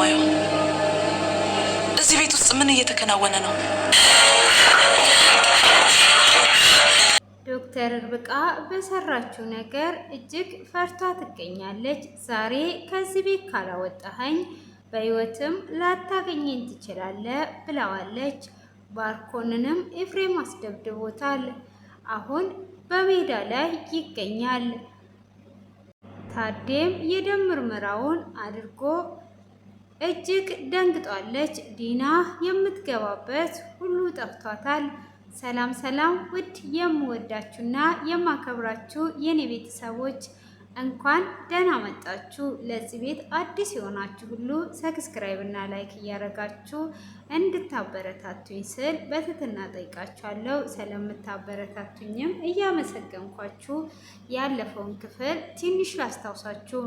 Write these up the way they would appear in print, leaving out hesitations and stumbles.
የማየው? እዚህ ቤት ውስጥ ምን እየተከናወነ ነው? ዶክተር ርብቃ በሰራችው ነገር እጅግ ፈርቷ ትገኛለች። ዛሬ ከዚህ ቤት ካላወጣኸኝ በህይወትም ላታገኘኝ ትችላለህ ብለዋለች። ባርኮንንም ኤፍሬም አስደብድቦታል። አሁን በሜዳ ላይ ይገኛል። ታዴም የደም ምርመራውን አድርጎ እጅግ ደንግጧለች። ዲና የምትገባበት ሁሉ ጠፍቷታል። ሰላም ሰላም! ውድ የምወዳችሁና የማከብራችሁ የኔ ቤተሰቦች እንኳን ደህና መጣችሁ። ለዚህ ቤት አዲስ የሆናችሁ ሁሉ ሰብስክራይብ እና ላይክ እያደረጋችሁ እንድታበረታቱኝ ስል በትህትና ጠይቃችኋለሁ። ስለምታበረታቱኝም እያመሰገንኳችሁ ያለፈውን ክፍል ትንሽ ላስታውሳችሁ።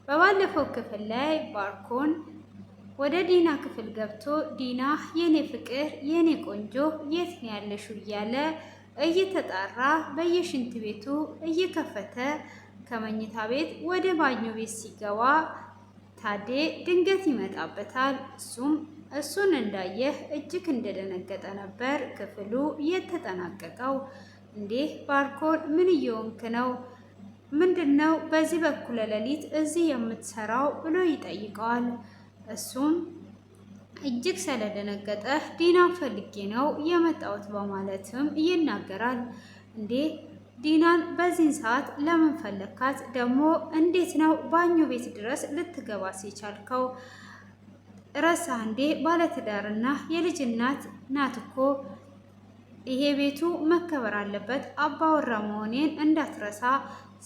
በባለፈው ክፍል ላይ ባርኮን ወደ ዲና ክፍል ገብቶ ዲና የኔ ፍቅር የኔ ቆንጆ የት ነው ያለሽው እያለ እየተጣራ በየሽንት ቤቱ እየከፈተ ከመኝታ ቤት ወደ ባኞ ቤት ሲገባ ታዴ ድንገት ይመጣበታል። እሱን እንዳየህ እጅግ እንደደነገጠ ነበር ክፍሉ የተጠናቀቀው። እንዴ ባርኮን ምን እየሆንክ ነው? ምንድነው በዚህ በኩለ ሌሊት እዚህ የምትሰራው ብሎ ይጠይቀዋል። እሱም እጅግ ስለደነገጠ ዲናን ፈልጌ ነው የመጣሁት በማለትም ይናገራል። እንዴ ዲናን በዚህን ሰዓት ለምን ፈለካት? ደግሞ እንዴት ነው ባኞ ቤት ድረስ ልትገባ ሲቻልከው? ረሳ እንዴ ባለትዳርና የልጅ እናት ናት እኮ። ይሄ ቤቱ መከበር አለበት። አባወራ መሆኔን እንዳትረሳ።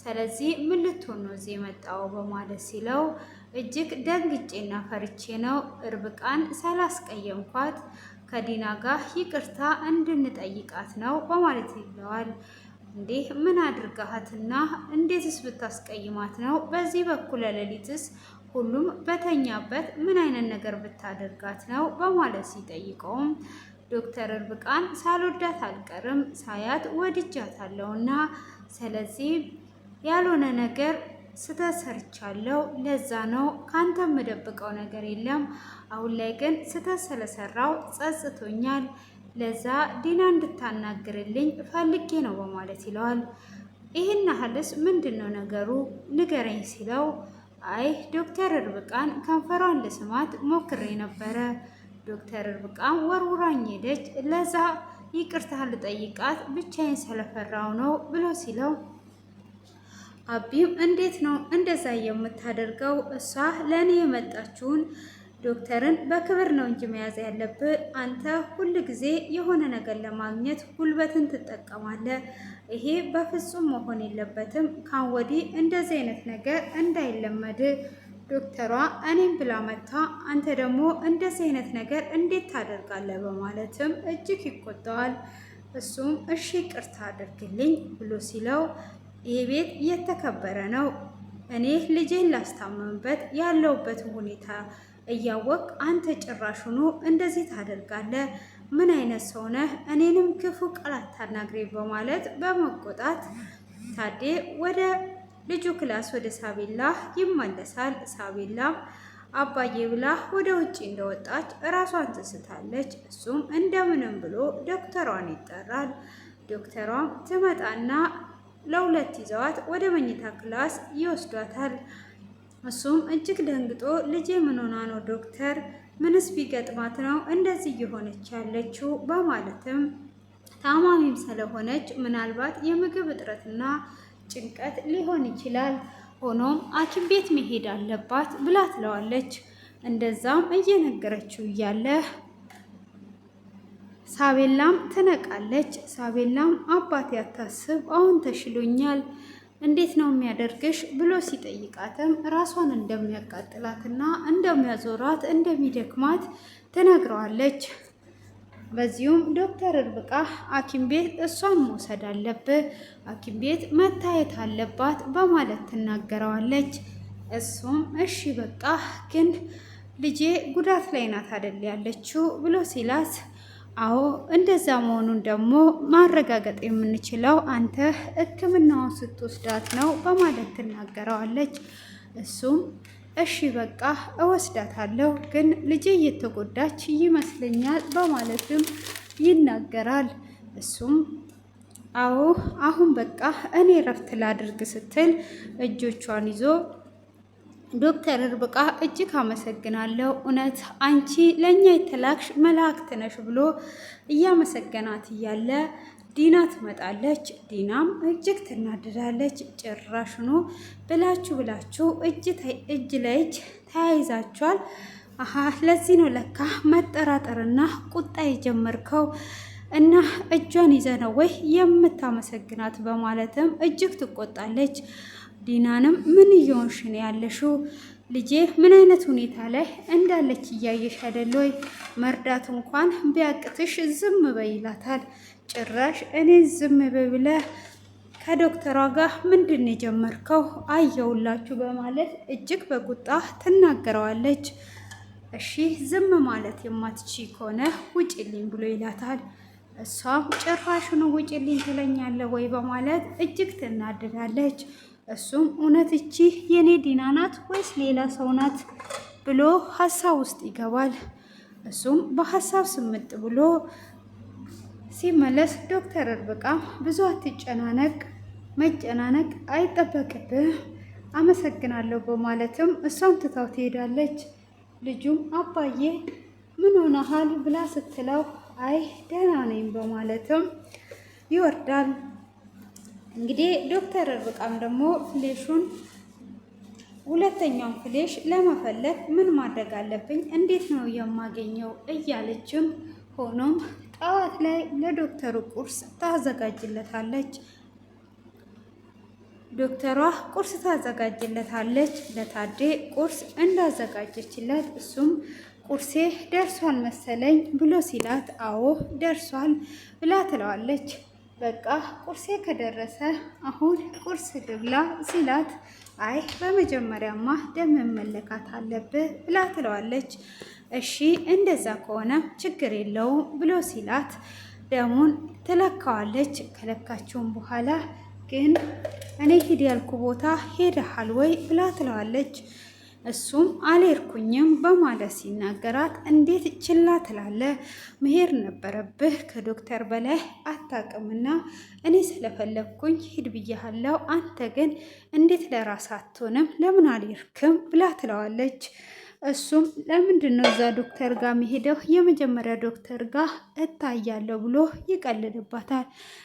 ስለዚህ ምን ልትሆን ነው እዚህ የመጣው በማለት ሲለው እጅግ ደንግጬና ፈርቼ ነው ርብቃን ስላስቀየምኳት ከዲና ጋር ይቅርታ እንድንጠይቃት ነው በማለት ይለዋል። እንዴ ምን አድርጋሃትና እንዴትስ ብታስቀይማት ነው? በዚህ በኩል ሌሊትስ ሁሉም በተኛበት ምን አይነት ነገር ብታደርጋት ነው በማለት ሲጠይቀውም ዶክተር ርብቃን ሳልወዳት አልቀርም ሳያት ወድጃታለሁና ስለዚህ ያልሆነ ነገር ስተሰርቻለሁ። ለዛ ነው ካንተ የምደብቀው ነገር የለም። አሁን ላይ ግን ስተት ስለሰራው ጸጽቶኛል። ለዛ ዲና እንድታናግርልኝ ፈልጌ ነው በማለት ይለዋል። ይህን ያህልስ ምንድነው ነገሩ ንገረኝ ሲለው አይ ዶክተር ርብቃን ከንፈሯን ልስማት ሞክሬ ነበረ። ዶክተር ርብቃን ወርውራኝ ሄደች። ለዛ ይቅርታ ልጠይቃት ብቻዬን ስለፈራው ነው ብሎ ሲለው አቢም እንዴት ነው እንደዛ የምታደርገው? እሷ ለእኔ የመጣችውን ዶክተርን በክብር ነው እንጂ መያዝ ያለብህ። አንተ ሁል ጊዜ የሆነ ነገር ለማግኘት ጉልበትን ትጠቀማለህ። ይሄ በፍጹም መሆን የለበትም። ካን ወዲህ እንደዚህ አይነት ነገር እንዳይለመድ። ዶክተሯ እኔም ብላ መታ፣ አንተ ደግሞ እንደዚህ አይነት ነገር እንዴት ታደርጋለህ? በማለትም እጅግ ይቆጣዋል። እሱም እሺ ይቅርታ አድርግልኝ ብሎ ሲለው ይህ ቤት የተከበረ ነው። እኔ ልጄን ላስታመምበት ያለውበትን ሁኔታ እያወቅ አንተ ጭራሹኑ እንደዚህ ታደርጋለህ? ምን አይነት ሰው ነህ? እኔንም ክፉ ቃላት ታናግሬ በማለት በመቆጣት ታዴ ወደ ልጁ ክላስ ወደ ሳቤላ ይመለሳል። ሳቤላም አባዬ ብላ ወደ ውጭ እንደወጣች እራሷን ትስታለች። እሱም እንደምንም ብሎ ዶክተሯን ይጠራል። ዶክተሯም ትመጣና ለሁለት ይዘዋት ወደ መኝታ ክላስ ይወስዷታል። እሱም እጅግ ደንግጦ ልጄ ምን ሆና ነው ዶክተር? ምንስ ቢገጥማት ነው እንደዚህ እየሆነች ያለችው? በማለትም ታማሚም ስለሆነች ምናልባት የምግብ እጥረትና ጭንቀት ሊሆን ይችላል፣ ሆኖም ሐኪም ቤት መሄድ አለባት ብላ ትለዋለች። እንደዛም እየነገረችው እያለ ሳቤላም ትነቃለች። ሳቤላም አባቴ አታስብ፣ አሁን ተሽሎኛል፣ እንዴት ነው የሚያደርግሽ ብሎ ሲጠይቃትም ራሷን እንደሚያቃጥላትና እንደሚያዞራት እንደሚደክማት ትነግረዋለች። በዚሁም ዶክተር ርብቃ ሐኪም ቤት እሷን መውሰድ አለብህ፣ ሐኪም ቤት መታየት አለባት በማለት ትናገረዋለች። እሱም እሺ በቃ ግን ልጄ ጉዳት ላይ ናት አይደል ያለችው ብሎ ሲላት አዎ እንደዛ መሆኑን ደግሞ ማረጋገጥ የምንችለው አንተ ሕክምናውን ስትወስዳት ነው በማለት ትናገረዋለች። እሱም እሺ በቃ እወስዳታለሁ፣ ግን ልጄ እየተጎዳች ይመስለኛል በማለትም ይናገራል። እሱም አዎ አሁን በቃ እኔ እረፍት ላድርግ ስትል እጆቿን ይዞ ዶክተር ርብቃ እጅግ አመሰግናለሁ፣ እውነት አንቺ ለእኛ የተላክሽ መላእክት ነሽ ብሎ እያመሰገናት እያለ ዲና ትመጣለች። ዲናም እጅግ ትናደዳለች። ጭራሽኑ ብላችሁ እጅ ለእጅ ተያይዛችኋል። አሀ ለዚህ ነው ለካ መጠራጠርና ቁጣ የጀመርከው እና እጇን ይዘ ነው ወይ የምታመሰግናት በማለትም እጅግ ትቆጣለች። ዲናንም ምን እየሆንሽ ነው ያለሽው? ልጄ ምን አይነት ሁኔታ ላይ እንዳለች እያየሽ አይደል ወይ? መርዳት እንኳን ቢያቅትሽ ዝም በይ ይላታል። ጭራሽ እኔ ዝም በይ ብለህ ከዶክተሯ ጋር ምንድን የጀመርከው? አየውላችሁ በማለት እጅግ በቁጣ ትናገረዋለች። እሺ ዝም ማለት የማትቺ ከሆነ ውጪልኝ ብሎ ይላታል። እሷም ጭራሽኑ ውጪልኝ ትለኛለህ ወይ በማለት እጅግ ትናደዳለች። እሱም እውነት እቺ የኔ ዲና ናት ወይስ ሌላ ሰው ናት ብሎ ሀሳብ ውስጥ ይገባል። እሱም በሀሳብ ስምጥ ብሎ ሲመለስ ዶክተር ርብቃ ብዙ አትጨናነቅ፣ መጨናነቅ አይጠበቅብህ፣ አመሰግናለሁ በማለትም እሷም ትታው ትሄዳለች። ልጁም አባዬ ምን ሆነሃል ብላ ስትለው አይ ደህና ነኝ በማለትም ይወርዳል። እንግዲህ ዶክተር ርብቃም ደግሞ ሁለተኛውን ፍሌሽ ለመፈለግ ምን ማድረግ አለብኝ? እንዴት ነው የማገኘው? እያለችም ሆኖም ጠዋት ላይ ለዶክተሩ ቁርስ ታዘጋጅለታለች። ዶክተሯ ቁርስ ታዘጋጅለታለች። ለታዴ ቁርስ እንዳዘጋጀችለት እሱም ቁርሴ ደርሷል መሰለኝ ብሎ ሲላት አዎ ደርሷል ብላ ትለዋለች። በቃ ቁርሴ ከደረሰ አሁን ቁርስ ልብላ ሲላት አይ በመጀመሪያማ ደም መለካት አለብህ ብላ ትለዋለች። እሺ እንደዛ ከሆነ ችግር የለውም ብሎ ሲላት ደሙን ትለካዋለች። ከለካችውም በኋላ ግን እኔ ሂድ ያልኩ ቦታ ሄደሃል ወይ ብላ ትለዋለች። እሱም አልሄድኩኝም በማለት ሲናገራት እንዴት ችላ ትላለ? መሄድ ነበረብህ፣ ከዶክተር በላይ አታውቅምና እኔ ስለፈለግኩኝ ሂድ ብያሃለው። አንተ ግን እንዴት ለራስ አትሆንም? ለምን አልሄድክም ብላ ትለዋለች። እሱም ለምንድን ነው እዛ ዶክተር ጋር መሄደው? የመጀመሪያ ዶክተር ጋር እታያለሁ ብሎ ይቀልድባታል።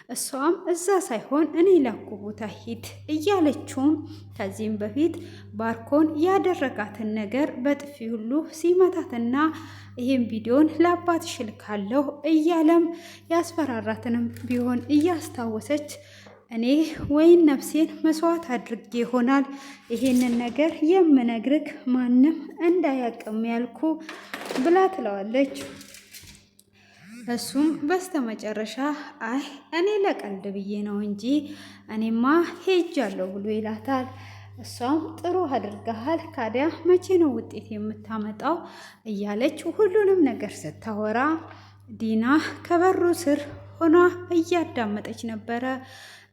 እሷም እዛ ሳይሆን እኔ ላኩ ቦታ ሂድ እያለችውም ከዚህም በፊት ባርኮን ያደረጋትን ነገር በጥፊ ሁሉ ሲመታትና ይህም ቪዲዮን ለአባትሽ እልካለሁ እያለም ያስፈራራትንም ቢሆን እያስታወሰች እኔ ወይን ነፍሴን መስዋዕት አድርጌ ይሆናል ይሄንን ነገር የምነግርህ ማንም እንዳያቅም ያልኩ ብላ ትለዋለች። እሱም በስተመጨረሻ አይ እኔ ለቀልድ ብዬ ነው እንጂ እኔማ ሄጃለሁ ብሎ ይላታል። እሷም ጥሩ አድርገሃል፣ ካዲያ መቼ ነው ውጤት የምታመጣው እያለች ሁሉንም ነገር ስታወራ ዲና ከበሩ ስር ሆና እያዳመጠች ነበረ።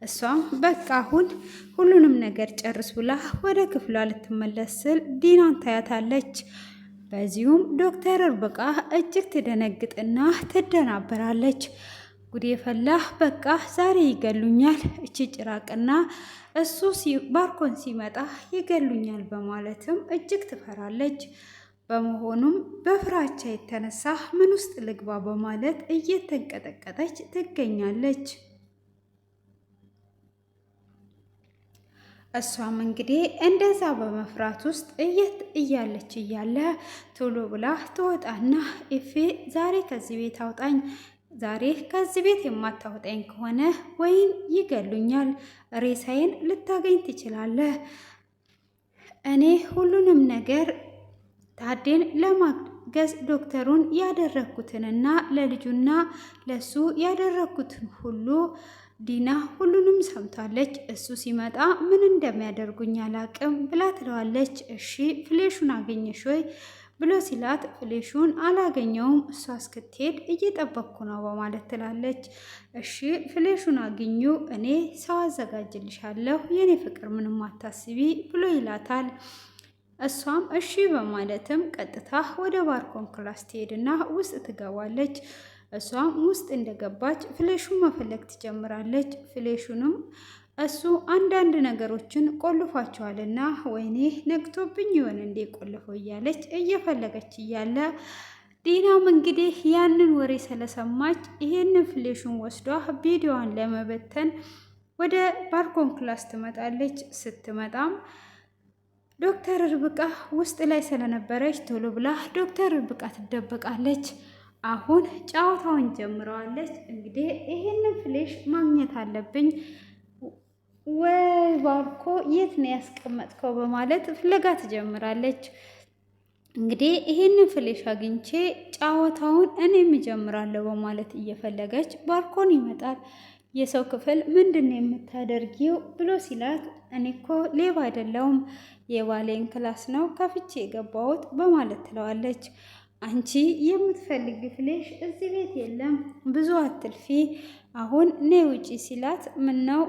እሷም በቃ አሁን ሁሉንም ነገር ጨርስ ብላ ወደ ክፍሏ ልትመለስ ስል ዲናን ታያታለች። በዚሁም ዶክተር ርብቃ እጅግ ትደነግጥና ትደናበራለች። ጉዴ ፈላህ፣ በቃ ዛሬ ይገሉኛል፣ እቺ ጭራቅና እሱ ባርኮን ሲመጣ ይገሉኛል በማለትም እጅግ ትፈራለች። በመሆኑም በፍራቻ የተነሳ ምን ውስጥ ልግባ በማለት እየተንቀጠቀጠች ትገኛለች። እሷም እንግዲህ እንደዛ በመፍራት ውስጥ እያለች እያለ ቶሎ ብላ ትወጣና ኢፌ ዛሬ ከዚህ ቤት አውጣኝ፣ ዛሬ ከዚህ ቤት የማታወጣኝ ከሆነ ወይን ይገሉኛል፣ ሬሳዬን ልታገኝ ትችላለህ። እኔ ሁሉንም ነገር ታዴን ለማገዝ ዶክተሩን ያደረግኩትንና ለልጁና ለሱ ያደረግኩትን ሁሉ ዲና ሁሉንም ሰምታለች። እሱ ሲመጣ ምን እንደሚያደርጉኝ አላቅም ብላ ትለዋለች። እሺ ፍሌሹን አገኘሽ ወይ ብሎ ሲላት ፍሌሹን አላገኘውም፣ እሷ እስክትሄድ እየጠበቅኩ ነው በማለት ትላለች። እሺ ፍሌሹን አግኙ፣ እኔ ሰው አዘጋጅልሻለሁ የኔ ፍቅር፣ ምንም አታስቢ ብሎ ይላታል። እሷም እሺ በማለትም ቀጥታ ወደ ባርኮን ክላስ ትሄድና ውስጥ ትገባለች። እሷም ውስጥ እንደገባች ፍሌሹን መፈለግ ትጀምራለች። ፍሌሹንም እሱ አንዳንድ ነገሮችን ቆልፏቸዋልና ወይኔ ነግቶብኝ ይሆን እንዴ ቆልፈው እያለች እየፈለገች እያለ ዲናም እንግዲህ ያንን ወሬ ስለሰማች ይሄንን ፍሌሹን ወስዷ ቪዲዮዋን ለመበተን ወደ ባርኮን ክላስ ትመጣለች። ስትመጣም ዶክተር ርብቃ ውስጥ ላይ ስለነበረች ቶሎ ብላ ዶክተር ርብቃ ትደበቃለች። አሁን ጨዋታውን ጀምረዋለች። እንግዲህ ይሄንን ፍሌሽ ማግኘት አለብኝ፣ ወይ ባርኮ የት ነው ያስቀመጥከው በማለት ፍለጋ ትጀምራለች። እንግዲህ ይሄንን ፍሌሽ አግኝቼ ጨዋታውን እኔም እጀምራለሁ በማለት እየፈለገች ባርኮን ይመጣል። የሰው ክፍል ምንድን ነው የምታደርጊው ብሎ ሲላት እኔ እኮ ሌባ አይደለሁም የባሌን ክላስ ነው ከፍቼ የገባሁት በማለት ትለዋለች። አንቺ የምትፈልጊ ፍሌሽ እዚህ ቤት የለም፣ ብዙ አትልፊ፣ አሁን ነይ ውጪ ሲላት ምን ነው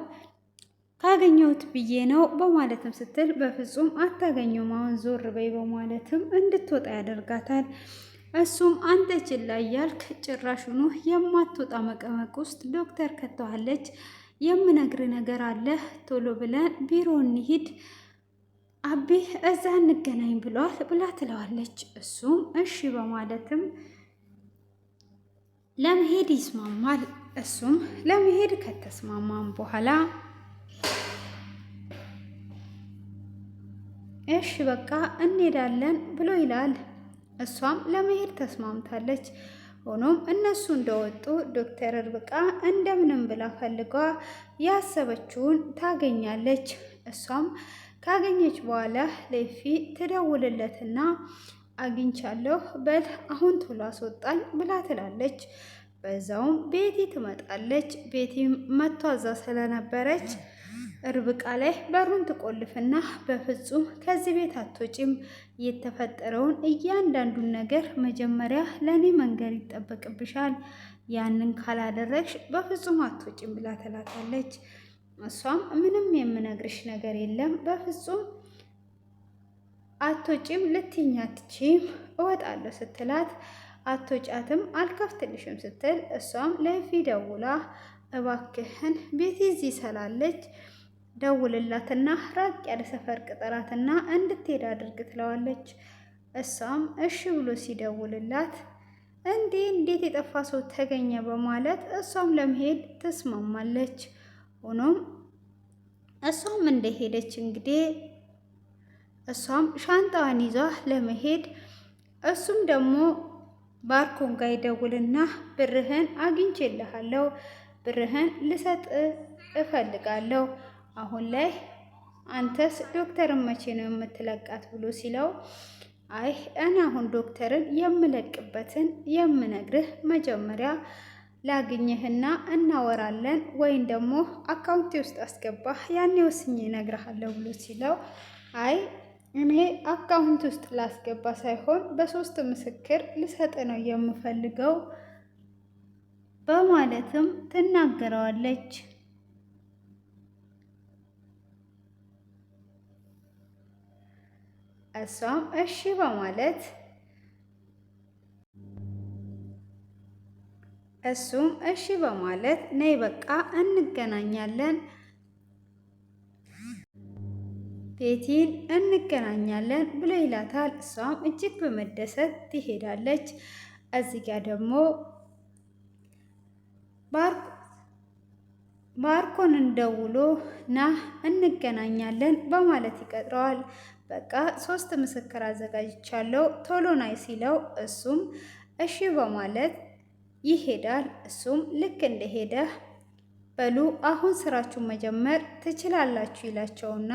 ካገኘሁት ብዬ ነው በማለትም ስትል በፍጹም አታገኘውም፣ አሁን ዞር በይ በማለትም እንድትወጣ ያደርጋታል። እሱም አንተ ችላ እያልክ ጭራሹኑ የማትወጣ መቀመቅ ውስጥ ዶክተር ከተዋለች፣ የምነግር ነገር አለ፣ ቶሎ ብለን ቢሮ እንሂድ፣ አቤ እዛ እንገናኝ ብሏል ብላ ትለዋለች። እሱም እሺ በማለትም ለመሄድ ይስማማል። እሱም ለመሄድ ከተስማማም በኋላ እሺ በቃ እንሄዳለን ብሎ ይላል። እሷም ለመሄድ ተስማምታለች። ሆኖም እነሱ እንደወጡ ዶክተር ርብቃ እንደምንም ብላ ፈልጓ ያሰበችውን ታገኛለች። እሷም ካገኘች በኋላ ለፊ ትደውልለትና አግኝቻለሁ በል አሁን ቶሎ አስወጣኝ ብላ ትላለች። በዛውም ቤቲ ትመጣለች። ቤቲ መቷዛ ስለነበረች ርብቃ ላይ በሩን ትቆልፍና በፍጹም ከዚህ ቤት አትወጪም፣ የተፈጠረውን እያንዳንዱን ነገር መጀመሪያ ለእኔ መንገር ይጠበቅብሻል፣ ያንን ካላደረግሽ በፍጹም አትወጪም ብላ ትላታለች። እሷም ምንም የምነግርሽ ነገር የለም፣ በፍጹም አትወጪም፣ ልትይኝ አትችይም፣ እወጣለሁ ስትላት አትወጫትም፣ አልከፍትልሽም ስትል እሷም ለፊ ደውላ እባክህን ቤቲ እዚህ ስላለች ደውልላትና ራቅ ያለ ሰፈር ቅጠራትና እንድትሄድ አድርግ ትለዋለች። እሷም እሺ ብሎ ሲደውልላት እንዴት የጠፋ ሰው ተገኘ በማለት እሷም ለመሄድ ትስማማለች። ሆኖም እሷም እንደሄደች እንግዲህ እሷም ሻንጣዋን ይዟ ለመሄድ እሱም ደግሞ ባርኮን ጋር ይደውልና ብርህን አግኝቼልሃለሁ፣ ብርህን ልሰጥ እፈልጋለሁ፣ አሁን ላይ አንተስ ዶክተርን መቼ ነው የምትለቃት ብሎ ሲለው አይ እኔ አሁን ዶክተርን የምለቅበትን የምነግርህ መጀመሪያ ላግኝህና እናወራለን፣ ወይም ደግሞ አካውንቴ ውስጥ አስገባህ ያኔ ወስኜ እነግርሃለሁ ብሎ ሲለው አይ እኔ አካውንት ውስጥ ላስገባ ሳይሆን በሶስት ምስክር ልሰጥ ነው የምፈልገው በማለትም ትናገረዋለች። እሷም እሺ በማለት እሱም እሺ በማለት ነይ በቃ እንገናኛለን፣ ቤቲን እንገናኛለን ብሎ ይላታል። እሷም እጅግ በመደሰት ትሄዳለች። እዚህ ጋር ደግሞ ባርኮንን ደውሎ ና እንገናኛለን በማለት ይቀጥረዋል። በቃ 3 ምስክር አዘጋጅቻለሁ ቶሎ ናይ ሲለው እሱም እሺ በማለት ይሄዳል። እሱም ልክ እንደሄደ በሉ አሁን ስራችሁን መጀመር ትችላላችሁ ይላቸውና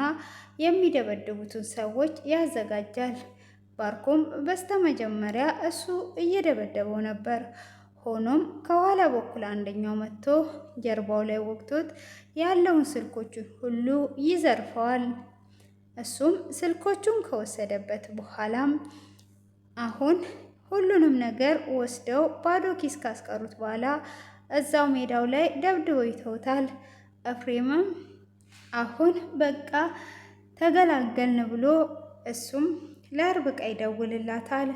የሚደበድቡትን ሰዎች ያዘጋጃል። ባርኮም በስተመጀመሪያ እሱ እየደበደበው ነበር። ሆኖም ከኋላ በኩል አንደኛው መጥቶ ጀርባው ላይ ወግቶት ያለውን ስልኮቹን ሁሉ ይዘርፈዋል። እሱም ስልኮቹን ከወሰደበት በኋላም አሁን ሁሉንም ነገር ወስደው ባዶ ኪስ ካስቀሩት በኋላ እዛው ሜዳው ላይ ደብድበው ይተውታል። ኤፍሬምም አሁን በቃ ተገላገልን ብሎ እሱም ለርብቃ ይደውልላታል።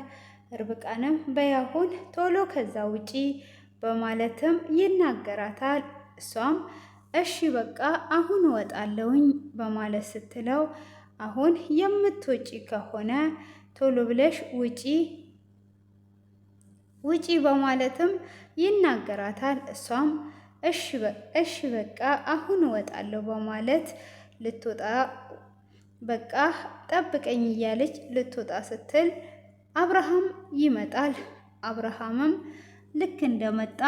ርብቃንም በያሁን ቶሎ ከዛ ውጪ በማለትም ይናገራታል። እሷም እሺ በቃ አሁን እወጣለሁኝ በማለት ስትለው አሁን የምትወጪ ከሆነ ቶሎ ብለሽ ውጪ በማለትም ይናገራታል። እሷም እሺ በቃ አሁን እወጣለሁ በማለት ልትወጣ በቃ ጠብቀኝ እያለች ልትወጣ ስትል አብርሃም ይመጣል። አብርሃምም ልክ እንደመጣ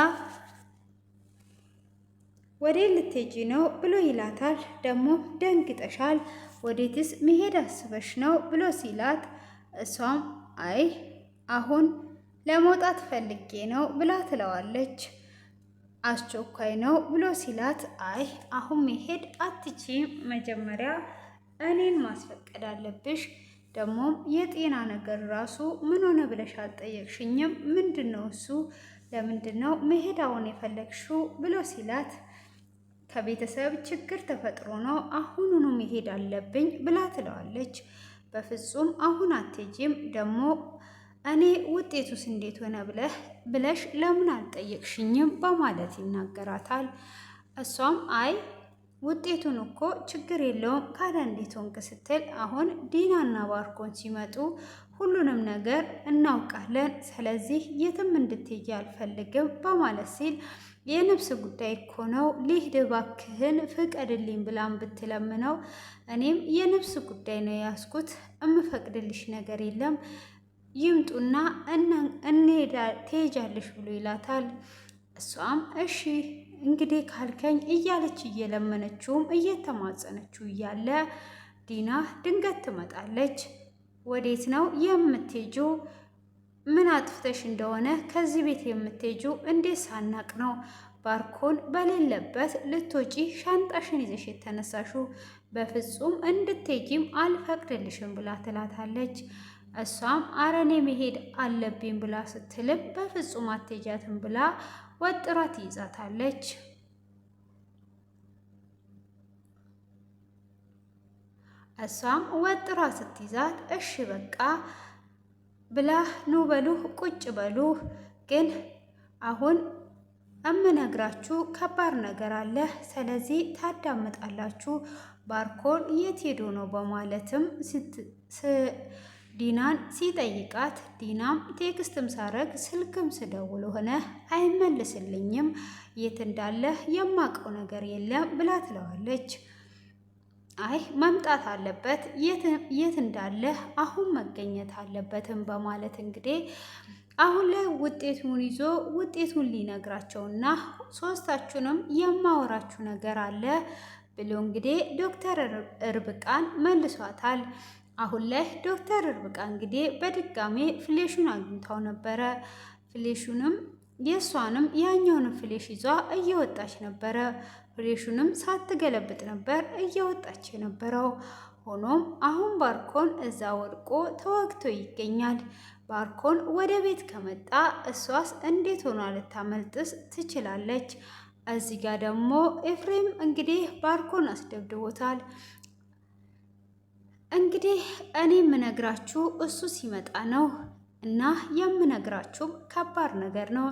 ወዴት ልትሄጂ ነው ብሎ ይላታል። ደግሞ ደንግጠሻል፣ ወዴትስ መሄድ አስበሽ ነው ብሎ ሲላት እሷም አይ አሁን ለመውጣት ፈልጌ ነው ብላ ትለዋለች። አስቸኳይ ነው ብሎ ሲላት አይ አሁን መሄድ አትችይም፣ መጀመሪያ እኔን ማስፈቀድ አለብሽ። ደግሞም የጤና ነገር ራሱ ምን ሆነ ብለሽ አልጠየቅሽኝም። ምንድን ነው እሱ? ለምንድን ነው መሄድ አሁን የፈለግሽው ብሎ ሲላት ከቤተሰብ ችግር ተፈጥሮ ነው፣ አሁኑኑ መሄድ አለብኝ ብላ ትለዋለች። በፍጹም አሁን አትሄጂም፣ ደግሞ እኔ ውጤቱስ እንዴት ሆነ ብለሽ ለምን አልጠየቅሽኝም በማለት ይናገራታል። እሷም አይ ውጤቱን እኮ ችግር የለውም ካለ እንዴት ሆንክ ስትል አሁን ዲናና ባርኮን ሲመጡ ሁሉንም ነገር እናውቃለን፣ ስለዚህ የትም እንድትሄጂ አልፈልግም በማለት ሲል የነፍስ ጉዳይ እኮ ነው፣ ልሂድ እባክህን ፍቀድልኝ ብላን ብትለምነው እኔም የነፍስ ጉዳይ ነው ያስኩት፣ እምፈቅድልሽ ነገር የለም ይምጡና ትሄጃለሽ ብሎ ይላታል። እሷም እሺ እንግዲህ ካልከኝ እያለች እየለመነችውም እየተማጸነችው እያለ ዲና ድንገት ትመጣለች። ወዴት ነው የምትሄጂው? ምን አጥፍተሽ እንደሆነ ከዚህ ቤት የምትሄጂው እንዴት ሳናቅ ነው? ባርኮን በሌለበት ልትወጪ ሻንጣሽን ይዘሽ የተነሳሽው? በፍጹም እንድትሄጂም አልፈቅድልሽም ብላ ትላታለች። እሷም አረኔ መሄድ አለብኝ ብላ ስትልም በፍጹም አትሄጃትም ብላ ወጥራ ትይዛታለች። እሷም ወጥራ ስትይዛት እሺ በቃ ብላ ኑ በሉ ቁጭ በሉ፣ ግን አሁን እምነግራችሁ ከባድ ነገር አለ፣ ስለዚህ ታዳምጣላችሁ። ባርኮን የት ሄዶ ነው በማለትም ዲናን ሲጠይቃት ዲናም ቴክስትም ሳረግ ስልክም ስደውል ሆነ አይመልስልኝም፣ የት እንዳለ የማውቀው ነገር የለም ብላ ትለዋለች። አይ መምጣት አለበት፣ የት እንዳለ አሁን መገኘት አለበትም በማለት እንግዲህ አሁን ላይ ውጤቱን ይዞ ውጤቱን ሊነግራቸውና ሶስታችሁንም የማወራችሁ ነገር አለ ብሎ እንግዲህ ዶክተር ርብቃን መልሷታል። አሁን ላይ ዶክተር ርብቃ እንግዲህ በድጋሜ ፍሌሹን አግኝታው ነበረ። ፍሌሹንም የእሷንም ያኛውንም ፍሌሽ ይዟ እየወጣች ነበረ። ፍሌሹንም ሳትገለብጥ ነበር እየወጣች የነበረው። ሆኖም አሁን ባርኮን እዛ ወድቆ ተወግቶ ይገኛል። ባርኮን ወደ ቤት ከመጣ እሷስ እንዴት ሆኗ ልታመልጥስ ትችላለች? እዚህ ጋር ደግሞ ኤፍሬም እንግዲህ ባርኮን አስደብድቦታል። እንግዲህ እኔ የምነግራችሁ እሱ ሲመጣ ነው እና የምነግራችሁ ከባድ ነገር ነው።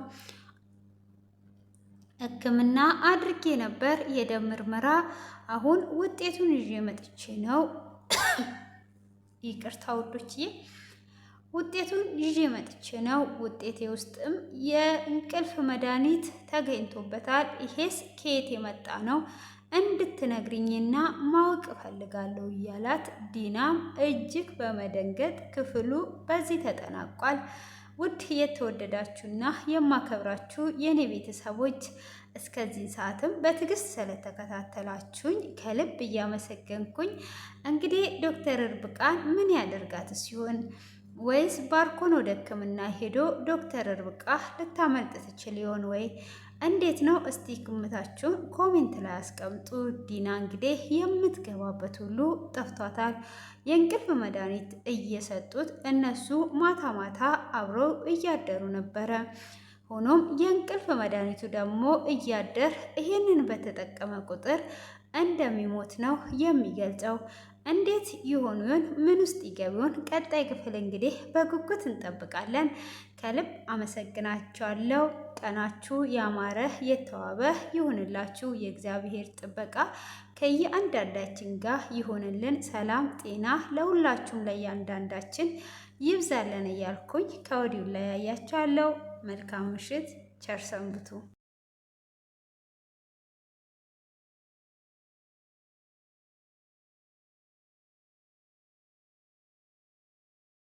ሕክምና አድርጌ ነበር የደም ምርመራ፣ አሁን ውጤቱን ይዤ መጥቼ ነው። ይቅርታ ውዶችዬ፣ ውጤቱን ይዤ መጥቼ ነው። ውጤቴ ውስጥም የእንቅልፍ መድኃኒት ተገኝቶበታል። ይሄስ ከየት የመጣ ነው እንድትነግሪኝና ማወቅ እፈልጋለሁ እያላት ዲናም እጅግ በመደንገጥ ክፍሉ በዚህ ተጠናቋል። ውድ የተወደዳችሁና የማከብራችሁ የኔ ቤተሰቦች እስከዚህ ሰዓትም በትዕግስት ስለተከታተላችሁኝ ከልብ እያመሰገንኩኝ እንግዲህ ዶክተር ርብቃን ምን ያደርጋት ሲሆን ወይስ ባርኮን ወደ ሕክምና ሄዶ ዶክተር ርብቃ ልታመልጥ ትችል ይሆን ወይ? እንዴት ነው? እስቲ ግምታችሁን ኮሜንት ላይ አስቀምጡ። ዲና እንግዲህ የምትገባበት ሁሉ ጠፍቷታል። የእንቅልፍ መድኃኒት እየሰጡት እነሱ ማታ ማታ አብረው እያደሩ ነበረ። ሆኖም የእንቅልፍ መድኃኒቱ ደግሞ እያደር ይሄንን በተጠቀመ ቁጥር እንደሚሞት ነው የሚገልጸው። እንዴት ይሆኑ ይሆን? ምን ውስጥ ይገቡ ይሆን? ቀጣይ ክፍል እንግዲህ በጉጉት እንጠብቃለን። ከልብ አመሰግናችኋለሁ። ቀናችሁ ያማረ የተዋበ ይሁንላችሁ። የእግዚአብሔር ጥበቃ ከየአንዳንዳችን ጋር ይሆንልን። ሰላም ጤና ለሁላችሁም ለእያንዳንዳችን ይብዛለን እያልኩኝ ከወዲሁ ላይ ያያችኋለሁ። መልካም ምሽት፣ ቸር ሰንብቱ።